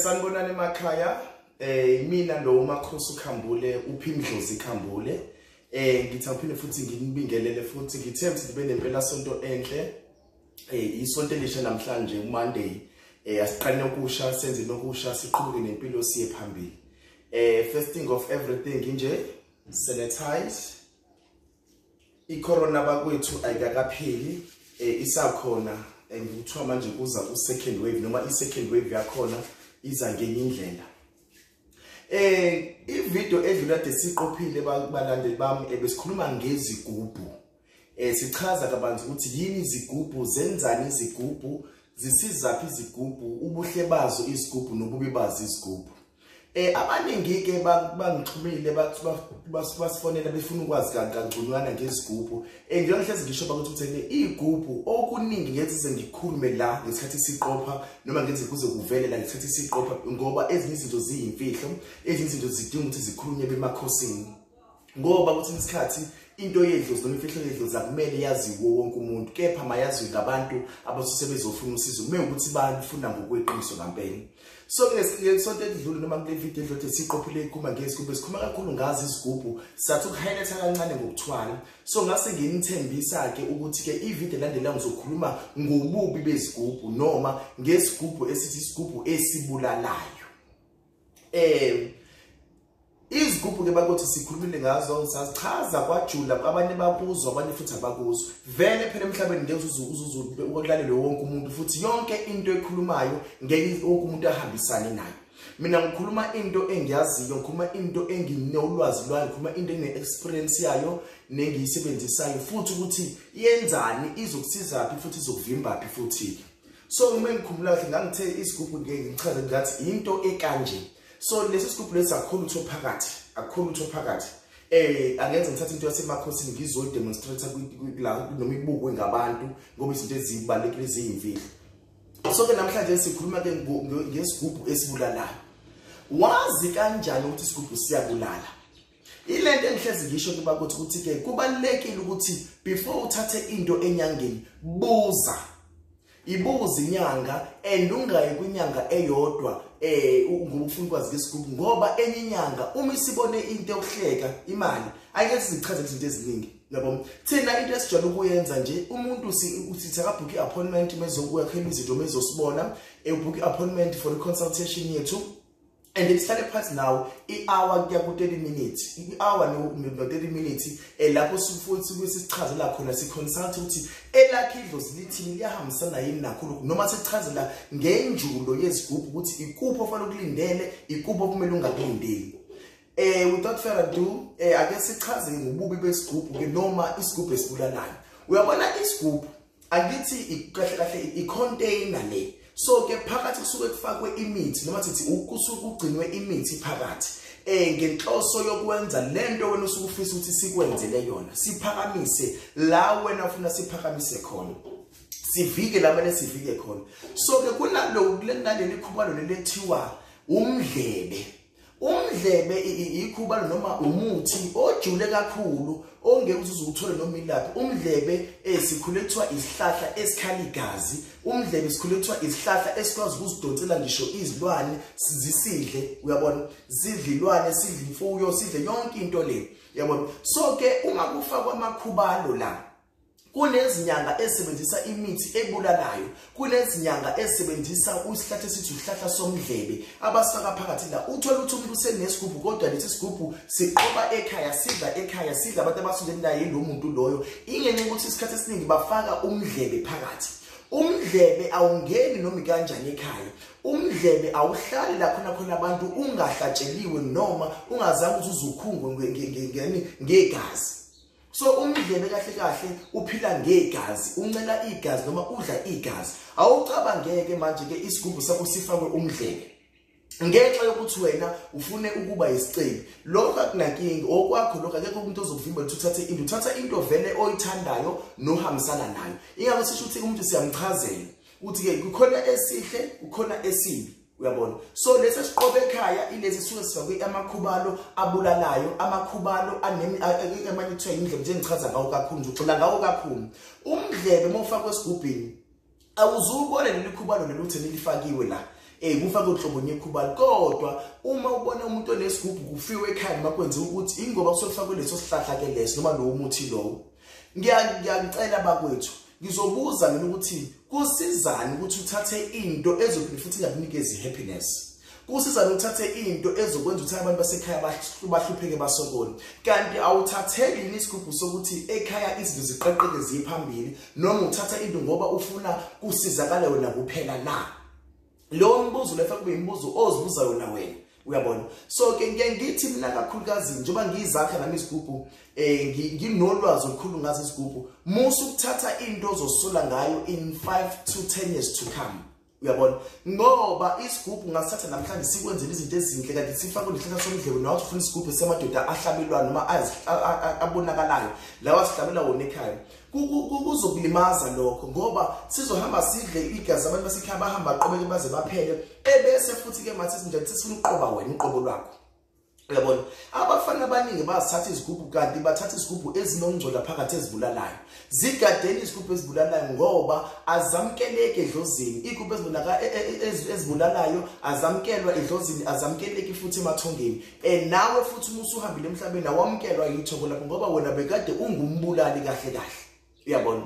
Sanibonani emakhaya. Mina lo uMakhosi uKhambule uPhindlozi Khambule. Ngithi uphinde futhi nginibingelele futhi ngithe ukuthi libe nempela sonto enhle. Isonto elisha namhlanje uMonday. Asiqale nokusha senze nokusha siqhubeke nempilo siye phambili. First thing of everything nje sanitize. I-corona bakwethu ayikakapheli, isakhona ngikuthiwa manje kuza u-second wave noma i-second wave yakhona iza ngenye indlela. I-video edlula kade siqophile balandeli bami besikhuluma ngezigubhu. Sichaza kabanzi ukuthi yini izigubhu, zenzani izigubhu, zisizaphi izigubhu, ubuhle bazo izigubhu nobubi bazo izigubhu. Abaningi ke bangixhumile basifonela befuna ukwazi kangconywana ngezigubhu. Ngiyohlezi ngisho bakuthi igubhu okuningi ngiyenze ngikhulume la ngesikhathi siqopha noma ngenze kuze kuvele la ngesikhathi siqopha ngoba ezinye izinto ziyimfihlo, ezinye izinto zidinga ukuthi zikhulunywe bemakhosini. Ngoba ukuthi isikhathi into yedlozi noma imfihlo yedlozi akumele yaziwe wonke umuntu, kepha mayaziwe ngabantu abasuse bezofuna usizo kume ukuthi bafuna ngokweqiniso ngempela. So ngesonto edlule noma kule video edlule siqophile ikhuluma ngezigubhu, sikhuluma kakhulu ngazi izigubhu, sathi ukuhighlighta kancane ngokuthwala. So ngase nginithembisa ke ukuthi ke ivideo elandelayo ngizokhuluma ngobubi bezigubhu noma ngesigubhu esithi isigubhu esibulalayo. Izigubhu ke bakothi sikhulumile ngazo, sachaza kwajula abanye babuzwa abanye futhi abakuzwa. Vele phela emhlabeni ngeke uzokulalele wonke umuntu futhi yonke into ekhulumayo ngeke wonke umuntu ahambisane nayo. Mina ngikhuluma into engiyaziyo, ngikhuluma into enginolwazi lwayo, ngikhuluma into ene-experience yayo nengiyisebenzisayo futhi ukuthi yenzani, izokusizaphi futhi izokuvimbaphi futhi. So uma ngikhumula kahle ngangithe isigubhu ngichaza ngathi into ekanje. So lesi sigubhu lesi akukhulu utho phakathi, akukhulu utho phakathi. Angenza ngithatha into yasemakhosini ngizodemonstrate la noma ibukwe ngabantu ngoba izinto ezibalekile eziyimfihlo. So ke namhlanje sikhuluma ke ngesigubhu esibulalayo. Wazi kanjani ukuthi isigubhu siyabulala? Ilento engihlezi ngisho kuba ukuthi ke kubalekile ukuthi before uthathe into enyangeni buza. Ibuza inyanga ungayi kwinyanga eyodwa ngokufuna ukwazi ngesigubhu ngoba enye inyanga uma isibone into yokuhleka imali ayeke sizichaze izinto eziningi. Yabo thina into esijwayele ukuyenza nje umuntu uthi akabook i-appointment mezokuya khema izinto mezosibona book i-appointment for the consultation yethu. And it's started past now, i-hour kuya ku-30 minutes. I-hour no 30 minutes. Lapho sifuthi sichazela khona si-consult ukuthi elakhe idlozi lithini liyahambisana yini nakhulu noma sichazela ngenjulo yezigubhu ukuthi ikuphi ofanele ukulindele, ikuphi okumele ungakulindeli. Without further ado, ake sichaze ngobubi besigubhu ke noma isigubhu esibulalayo. Uyabona isigubhu akithi kahle kahle i-container le. So ke phakathi kusuke kufakwe imithi noma sithi ukusuke kugcinwe imithi phakathi ngenhloso yokwenza lento wena usufisa ukuthi sikwenzele yona, siphakamise la wena ufuna siphakamise khona, sivike la manje sivike khona. So ke kunalo kulenaleli khubalo lelethiwa umdlebe. Umdlebe ikhubalo noma umuthi ojule kakhulu ongeke uzuthole noma ilaphi. Umdlebe sikhulethwa isihlahla esikhali igazi. Umdlebe sikhulethwa isihlahla esikwazi ukuzidonsela ngisho izilwane sizisidle, uyabona, zidlilwane, sidle imfuyo, sidle yonke into le, uyabona. So ke uma kufakwa amakhubalo la kunezinyanga esebenzisa imithi ebulalayo, kunezinyanga esebenzisa isihlahla esithi uhlahla somdlebe abasifaka phakathi la. Uthola ukuthi umuntu usenesigubhu kodwa lesi sigubhu siqoba ekhaya, sidla abantu abasondele naye lo muntu loyo, ingenxa ukuthi isikhathi esiningi bafaka umdlebe phakathi. Umdlebe awungeni noma kanjani ekhaya. Umdlebe awuhlali la khona abantu ungahlatsheliwe noma ungazange ukuthi uzukhungwe ngegazi. So umdlebe kahle kahle uphila ngegazi, uncela igazi noma udla igazi. Awucabangeke manje ke isigubhu sakho sifakwe umdlebe ngenxa yokuthi wena ufune ukuba yisicebi. Lokho akunankingi okwakho, lokho akekho umuntu ozokuvimba ukuthi uthatha into vele oyithandayo nohambisana nayo. Ingakho sisho ukuthi umuntu siyamchazela ukuthi ke kukhona esihle kukhona esibi. uyabona. So lesi siqobe ekhaya ilezi suke sifakwe amakhubalo abulalayo, amakhubalo amanye kuthiwa indlebe njengichaza ngawo kakhulu nje ugxila ngawo kakhulu. Umdlebe mawufakwe esigubhini awuzubone leli khubalo leluthe nilifakiwe la. Kufake uhlobo nyekhubalo kodwa uma ubona umuntu onesigubhu kufiwe ekhaya makwenze ukuthi ingoba kusofakwe leso sihlahla ke leso noma lo muthi lo. Ngiyacela bakwethu ngizobuza mina ukuthi kusizani ukuthi uthathe into ezophinde futhi ingakunikeza happiness. Kusizani uthathe into ezokwenza ukuthi abantu basekhaya bahlupheke basokole. Kanti awuthatheli isigubhu sokuthi ekhaya izinto ziqeqeke ziphambili noma uthatha into ngoba ufuna kusizakala wena kuphela na. Lo mbuzo lefa kube imbuzo ozibuza yona wena uyabona. So ke ngithi mina kakhulukazi njengoba ngizakha nami isigubhu nginolwazi olukhulu ngazo isigubhu musu ukuthatha into ozosola ngayo in 5 to 10 years to come uyabona. Ngoba isigubhu ngasithatha namhlanje sikwenzela izinto ezinhle kanti sifake lehlahla somdlebo nawe ufuna isigubhu semadoda ahlabelwana noma abonakalayo lawa sihlabela wona ekhaya kuzokulimaza lokho ngoba sizohamba sidle igazi abantu basekhaya bahamba baqobeke baze baphele ebese futhi ke mathi sinjani sifuna uqoba wena uqobo lwakho uyabona. Abafana abaningi basathatha izigubhu kanti bathatha izigubhu ezinongcola phakathi ezibulalayo. Zigadeni izigubhu ezibulalayo ngoba azamkeleke edlozini. Izigubhu ezibulalayo azamkelwa edlozini azamkeleke futhi emathongeni. Nawe futhi uma usuhambile emhlabeni awamkelwa yithongo lapho ngoba wena bekade ungumbulali kahle kahle uyabona.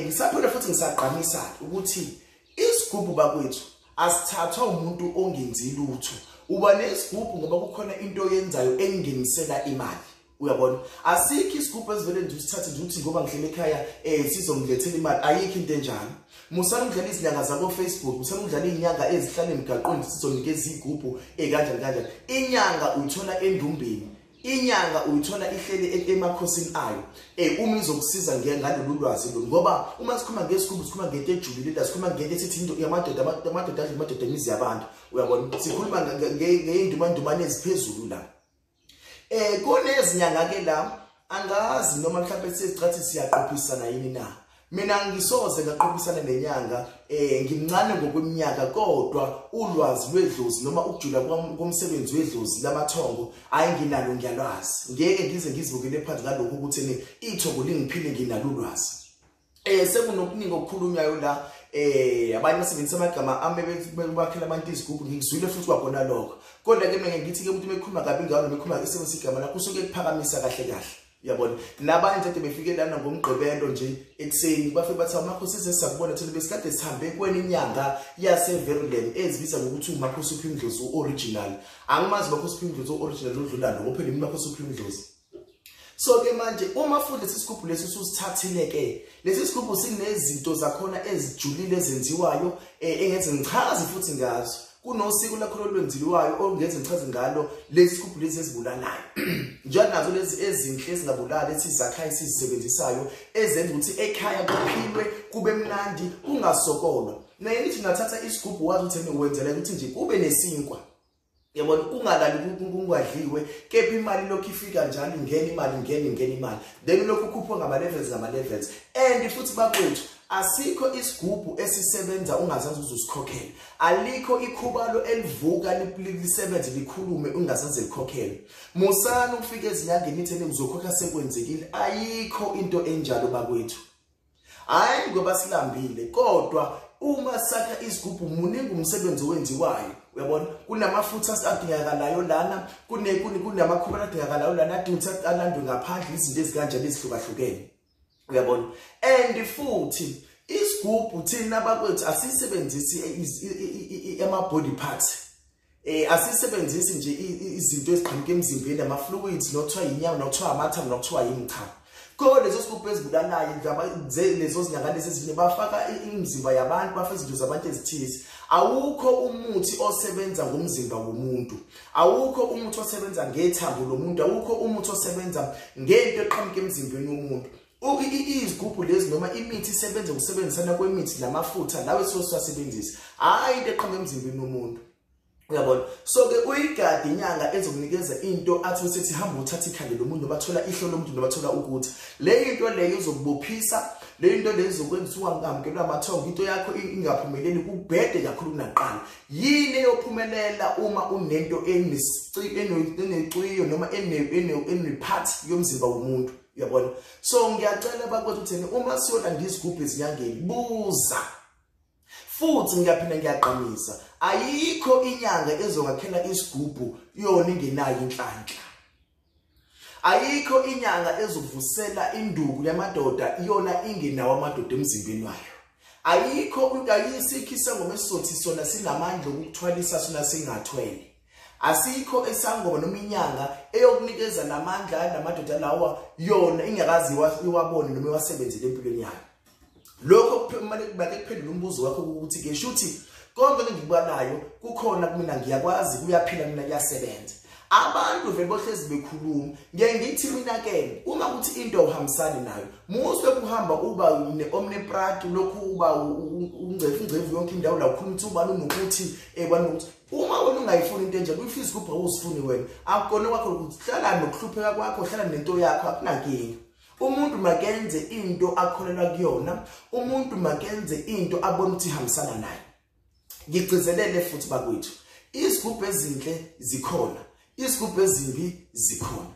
Ngisaphela futhi ngisaqhamisa ukuthi isigubhu bakwethu asithathwa umuntu ongenzi lutho. Uba nesigubhu ngoba kukhona into oyenzayo engenisela imali uyabona. Asikho isigubhu ezivele nje usithathe nje uthi ngoba ngihlele ekhaya sizongilethela imali. Ayikho into enjalo. Musana udlala izinyanga zabo Facebook, musana udlala inyanga ezihlala emgaqweni sizonikeza izigubhu kanjani. Inyanga uyithola endumbeni. Inyanga uyithola ihlele emakhosini ayo. Uma izokusiza ngalolu lwazi lo ngoba uma sikhuluma ngesigubhu sikhuluma ngento ejulile la sikhuluma ngento ethi into amadoda imizi yabantu uyabona. Sikhuluma ngeyindumandumane eziphezulu la. Kunezinyanga ke la angazi noma mhlawumbe sizicathi siyaqophisana yini na. Mina ngisoze ngaqophisana nenyanga ngimncane ngokweminyaka kodwa ulwazi lwedlozi noma ukujula komsebenzi wedlozi lamathongo ayinginalo ngiyalwazi. Ngeke ngize ngizibukele phansi ngalokho ukuthi ithongo lingiphile nginalo ulwazi. Sekunokuningi okukhulunywayo la abanye basebenzisa amagama amebakhela abantu izigubhu ngizwile futhi kwabona lokho. Kodwa ke mina ngithi ke umuntu mekhuluma kabi ngawo noma ekhuluma esebenzisa igama lakho kusuke kuphakamisa kahle kahle uyabona. Nabanye nje befike lana ngomgqibelo nje ekseni bafike bathi amakhosi sizesakubona thina besikade sihambe kweni inyanga yase Verulam ezibiza ngokuthi umakhosi uPhimo Dlozi original. Angimazi umakhosi uPhimo Dlozi original odlulayo ngoba phela umakhosi uPhimo Dlozi. So ke manje uma futhi lesi sigubhu lesi usithathile ke lesi sigubhu sinezinto zakhona ezijulile ezenziwayo engenze ngichaze futhi ngazo. Kunosiko lakho olwenziwayo ongenze ngichaze ngalo lesi sigubhu lesi ezibulalayo. Njalo nazo lezi ezinhle ezingabulali esizakhayo sizisebenzisayo ezenza ukuthi ekhaya kuphilwe kube mnandi kungasokolwa. Naye nithi ngathatha isigubhu wazi ukuthi wenzela ukuthi nje kube nesinkwa. Yabona kungalali kungadliwe kepha imali lokho ifika njalo ingena imali then lokho kukhupha ngama levels and futhi bakwethu asikho isigubhu esisebenza ungazazi uzosikhokhela. Alikho ikhubalo elivuka lisebenze likhulume ungazazi likhokhela. Musana ukufika ezinyangeni ithene uzokhokha sekwenzekile. Ayikho into enjalo bakwethu. Hayi ngoba silambile kodwa uma sakha isigubhu muningi umsebenzi owenziwayo uyabona. Kunamafutha adingakalayo lana kunamakhubalo adingakalayo lana adinga alandwe ngaphandle izinto ezikanjani ezihlukahlukene uyabona. And futhi isigubhu thina bakwethu asisebenzisi ama body parts. Asisebenzisi nje izinto eziqhamuka emzimbeni ama fluids nokuthiwa inyama nokuthiwa amathambo nokuthiwa imichamo. Kodwa lezo sigubhu ezibulalayo lezo zinyanga lezi ezine bafaka imizimba yabantu bafaka izinto zabantu ezithize. Awukho umuthi osebenza ngomzimba womuntu. Awukho umuthi osebenza ngethambo lomuntu. Awukho umuthi osebenza ngento eqhamuka emzimbeni womuntu. Izigubhu lezi noma imithi isebenza ukusebenzisana kwemithi namafutha lawe sosebenzisa hayi into eqhamuka emzimbeni womuntu uyabona. So ke uyigadi inyanga ezokunikeza into athi usethi hamba uthatha ikhande lomuntu noma thola ihlo lomuntu noma thola ukuthi le into leyo izokubophisa, le into leyo izokwenza ungamkelwa amathongo, into yakho ingaphumeleli kubhede kakhulu kunaqala. Yini eyophumelela uma unento enecwiyo noma enepart yomzimba womuntu, uyabona. So ngiyacela bakwethu utheni uma siyolanda izigubhu ezinyangeni buza. Futhi ngiyaphinda ngiyaqinisa, ayikho inyanga ezongakhela isigubhu yona ingenayo inhlanhla. Ayikho inyanga ezovusela induku yamadoda yona ingenawo amadoda emzimbeni wayo. Ayisikho isangoma esizothi sona sinamandla okuthwalisa sona singathwele. Asikho esangoma noma inyanga eyokunikeza namandla namadoda lawa yona ingakazi iwabone noma iwasebenzele empilweni yayo. Lokho kumele kubake kuphendula umbuzo wakho ukuthi ke shuthi konke engikubanayo kukhona kumina ngiyakwazi kuyaphila mina kuyasebenza. Abantu vele bohlezi bekhuluma ngithi mina ke uma kuthi into uhambisani nayo musu ukuhamba uba omnipratu lokhu uba ungcefu yonke indawo la ukhuluma ukuthi ubani nokuthi bani ukuthi uma wena ungayifuni into enje kuyifisa kupha uzifuni wena akukona kwakho ukuthi hlala nokuhlupheka kwakho, hlala nento yakho akunankinga. Umuntu makenze into akholelwa kuyona, umuntu makenze into abona ukuthi ihambisana naye. Ngigcizelele futhi bakwethu, izigubhu ezinhle zikhona, izigubhu ezimbi zikhona.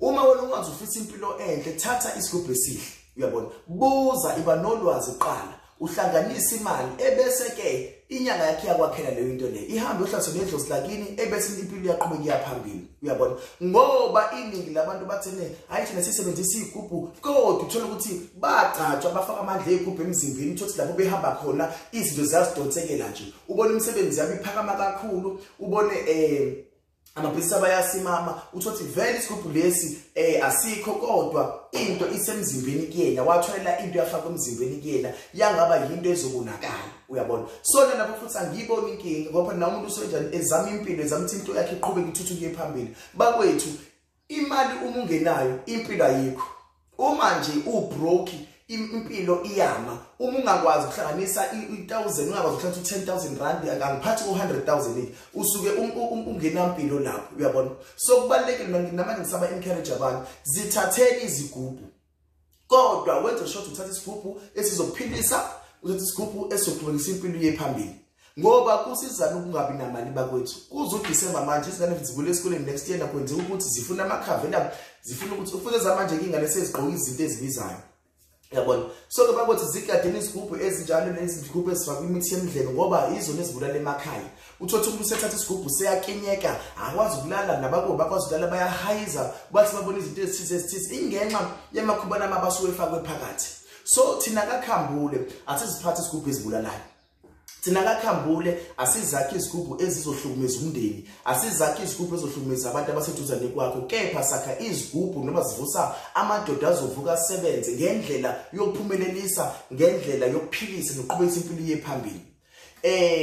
Uma wena ungazi ufisa impilo enhle, thatha isigubhu esihle, uyabona. Buza, iba nolwazi qala, uhlanganisa imali ebese ke inyanga yakhe yakwakhela leyo into leyo. Ihambe uhlaso nedlozi lakini ebese impilo yaqhubeka iyaphambili, uyabona. Ngoba iningi labantu bathene hayi thina sisebenzisa izigubhu kodwa uthola ukuthi baqhatshwa bafaka amandla ezigubhu emzimbeni, uthi lapho behamba khona izinto ziyazidonsekela nje. Ubone imisebenzi yabo iphakama kakhulu, ubone amabhizinisi abayasimama, uthi vele isigubhu lesi asikho kodwa into isemzimbeni kuyena, watholela into yafaka emzimbeni kuyena yangaba yinto ezobonakala, uyabona. So lapho futhi angiyiboni inkinga ngoba na umuntu usenjani ezama impilo, ezama ukuthi into yakhe iqhubeke ithuthuke phambili. Bakwethu imali uma ungenayo impilo ayikho. Uma nje ubroke impilo iyama. Uma ungakwazi ukuhlanganisa 1000 ungakwazi ukuhlanganisa 10000 rand angiphathi u100,000 usuke ungenampilo lapho, uyabona. So kubalekile namanje ngisaba encourage abantu zithatheni izigubhu kodwa wenze short uthatha isigubhu esizokuphilisa, uthatha isigubhu esizoqhubekisa impilo yephambili. Ngoba kusizana ukungabi namali bakwethu. Kuze uDecember manje izingane zivule esikoleni next year nakwenza ukuthi zifuna amakhavela, zifuna ukuthi ufune zamanje ke ingane sezigqoka izinto ezibizayo. Yabona. So ke bakwethu zigadeni izigubhu ezinjalo lezi izigubhu ezifakwa imithi yemidlelo ngoba izona ezibulala emakhaya. Uthothi umuntu usethatha isigubhu seyakinyeka, akwazi ukulala nabako bakwazi ukulala bayahayiza, bathi babona izinto ezithize ingenxa yamakhubana amabasuke efakwe phakathi. So thina kakhambule asiziphathe isigubhu ezibulalayo. Thina kakhambule asizakhe izigubhu ezizohlukumeza umndeni, asizakhe izigubhu ezohlukumeza abantu abaseduzane kwakho, kepha sakha izigubhu noma zivusa amadoda azovuka asebenze ngendlela yokuphumelelisa, ngendlela yokuphilisa nokuqhubeka impilo yephambili.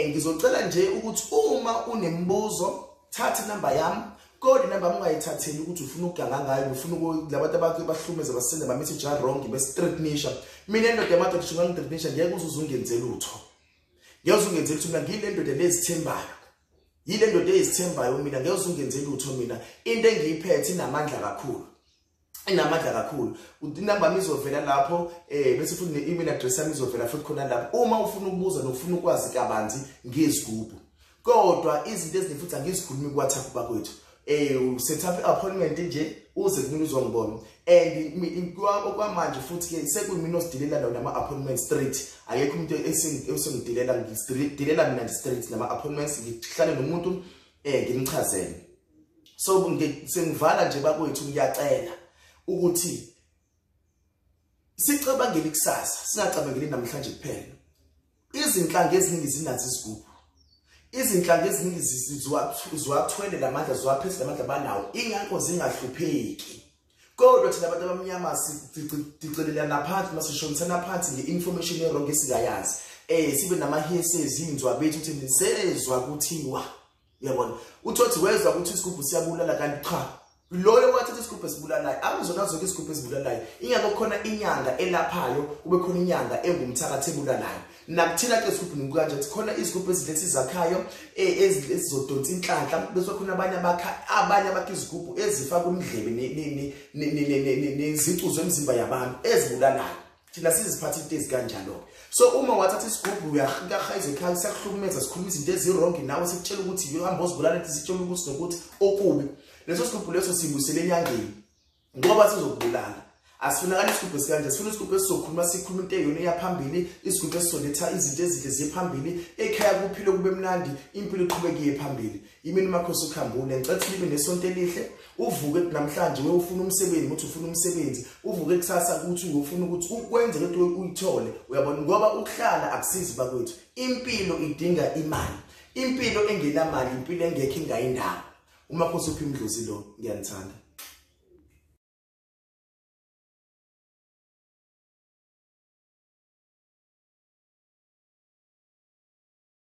Ngizocela nje ukuthi uma unembuzo thatha inamba yami, kodwa inamba ungayithatheli ukuthi ufuna ukuganga ngayo, ufuna labantu abakhe bahlumeze basende ba message wrong be-street nisha. Mina endoda yamadoda shingani street nisha ngeke uzungenzele utho. Ngiyazungenzela ukuthi mina ngile ndoda lezithembayo. Yile ndoda ezithembayo mina ngiyazungenzela utho mina. Into engiyiphethe inamandla kakhulu. Inamandla kakhulu. Inamba yami izovela lapho bese futhi ne-email address yami izovela futhi khona lapho. Uma ufuna ukubuza nokufuna ukwazi kabanzi ngezigubhu. Kodwa izinto ezinefuthi angizikhulumi ku-WhatsApp bakwethu. Set up appointment nje uze kumina uzongibona. And okwamanje futhi ke sekuyimina osidilela lawo nama appointments straight. Ayekho umuntu esengidilela ngidilela mina straight nama appointments ngihlale nomuntu ngimchazele. So sengivala nje bakwethu ngiyacela ukuthi sicabangele ikusasa, singacabangeli namhlanje kuphela. Izinhlanga eziningi zinazo izigubhu. Izinhlanga eziningi ziwathwele lamandla, ziwaphethe lamandla banawo, ingakho zingahlupheki. Kodwa thina abantu abamnyama sicelelana phansi, masishonisana phansi nge-information e-wrong esingayazi. Sibe nama-hearsays inzwa bethu ukuthi nisezwa kuthiwa, uyabona. Uthothi wezwa ukuthi isigubhu siyabulala kanti cha, loyo wathatha isigubhu esibulalayo akuzona zonke isigubhu ezibulalayo ingakho khona inyanga elaphayo kube khona inyanga engumthakathi ebulalayo nakuthina ke isigubhu nikanje ukuthi khona isigubhu ezilethe izakhayo ezizodonsa inhlanhla bese khona abanye abakha izigubhu ezifaka umdlebe nezicu zemzimba yabantu ezibulalayo thina siziphatha into ezikanjalo so uma wathatha isigubhu uyahagayiza ekhaya siyakuhlukumeza sikhuluma izinto ezirong nawe sikutshela ukuthi uhamba ozibulala sitshela ukuthi nokuthi okubi leso sigubhu leso sibusele enyangeni ngoba sizokubulala asifunakala isigubhu esikanje sifuna isigubhu esizokhuluma sikhuluma into eyona eyaphambili isigubhu esizoletha izinto ezinhle ziphambili ekhaya kuphile kube mnandi impilo iqhubeke phambili yimini makhosi ukhambule ngicela libe nesonto elihle uvuke namhlanje ufuna umsebenzi ukuthi ufuna umsebenzi uvuke kusasa ukuthi ufuna ukuthi ukwenze into uyithole uyabona ngoba ukuhlala akusizi bakwethu impilo idinga imali impilo engenamali impilo engekho ingayindawo umakhosi uphimdlozi lo ngiyanithanda